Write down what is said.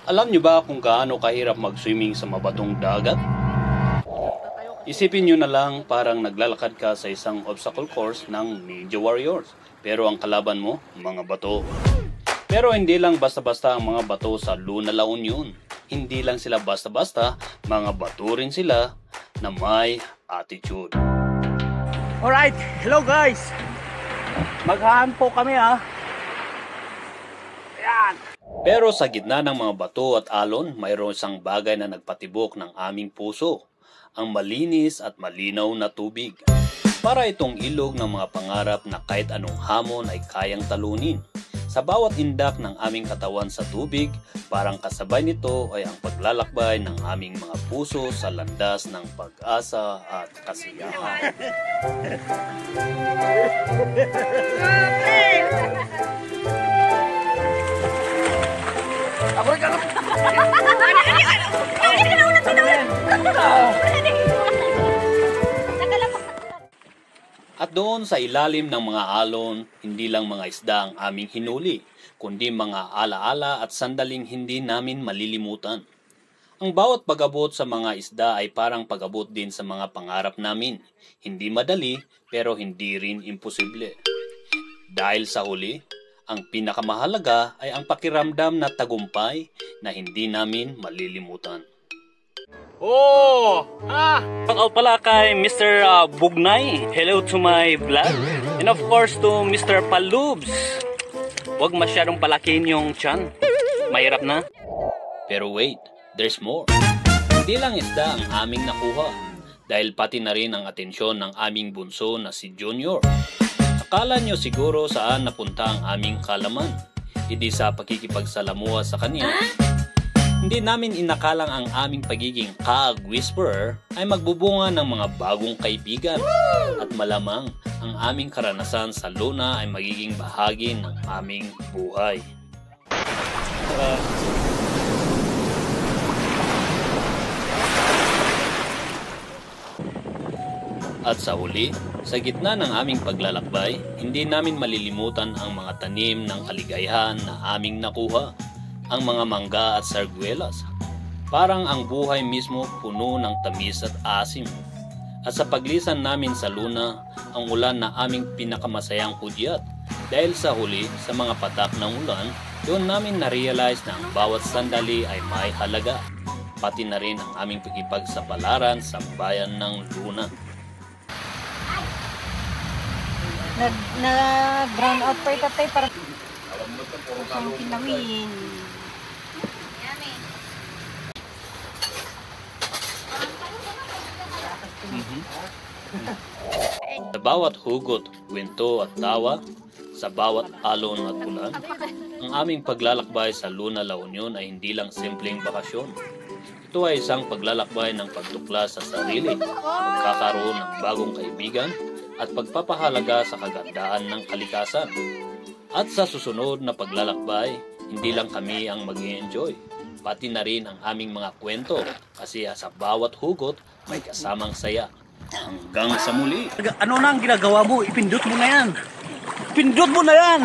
Alam niyo ba kung gaano kahirap mag-swimming sa mabatong dagat? Isipin niyo na lang parang naglalakad ka sa isang obstacle course ng Ninja Warriors. Pero ang kalaban mo, mga bato. Pero hindi lang basta-basta ang mga bato sa Luna La Union. Hindi lang sila basta-basta, mga bato rin sila na may attitude. Alright, hello guys! Maghahampo kami ha. Ayan. Pero sa gitna ng mga bato at alon, mayroon isang bagay na nagpatibok ng aming puso. Ang malinis at malinaw na tubig. Para itong ilog ng mga pangarap na kahit anong hamon ay kayang talunin. Sa bawat indak ng aming katawan sa tubig, parang kasabay nito ay ang paglalakbay ng aming mga puso sa landas ng pag-asa at kasiyahan. At doon sa ilalim ng mga alon, hindi lang mga isda ang aming hinuli, kundi mga alaala at sandaling hindi namin malilimutan. Ang bawat pag-abot sa mga isda ay parang pag-abot din sa mga pangarap namin. Hindi madali, pero hindi rin imposible. Dahil sa huli, ang pinakamahalaga ay ang pakiramdam na tagumpay na hindi namin malilimutan. Shout out pala kay Mr. Bugnay. Hello to my vlog. And of course to Mr. Palubs. Huwag masyadong palakin yung tiyan. Mahirap na. Pero wait, there's more. Hindi lang isda ang aming nakuha. Dahil pati na rin ang atensyon ng aming bunso na si Junior. Akala nyo siguro saan napunta ang aming kalaman. Hindi sa pakikipagsalamuha sa kanya. Hindi namin inakalang ang aming pagiging kaag-whisperer ay magbubunga ng mga bagong kaibigan. At malamang ang aming karanasan sa Luna ay magiging bahagi ng aming buhay. At sa huli, sa gitna ng aming paglalakbay, hindi namin malilimutan ang mga tanim ng kaligayahan na aming nakuha. Ang mga mangga at sarguelas. Parang ang buhay mismo puno ng tamis at asim. At sa paglisan namin sa Luna, ang ulan na aming pinakamasayang hudyat. Dahil sa huli, sa mga patak ng ulan, doon namin na-realize na ang bawat sandali ay may halaga. Pati na rin ang aming pakipagsapalaran sa bayan ng Luna. Nag-brown out pa itatay para ang kinawin. Sa bawat hugot, kwento at tawa, sa bawat alon at ulan, ang aming paglalakbay sa Luna La Union ay hindi lang simpleng bakasyon. Ito ay isang paglalakbay ng pagtuklas sa sarili, pagkakaroon ng bagong kaibigan, at pagpapahalaga sa kagandahan ng kalikasan. At sa susunod na paglalakbay, hindi lang kami ang mag-i-enjoy, pati na rin ang aming mga kwento kasi sa bawat hugot may kasamang saya. Hanggang sa muli! Ano na ang ginagawa mo? Ipindot mo na yan! Pindot mo na yan!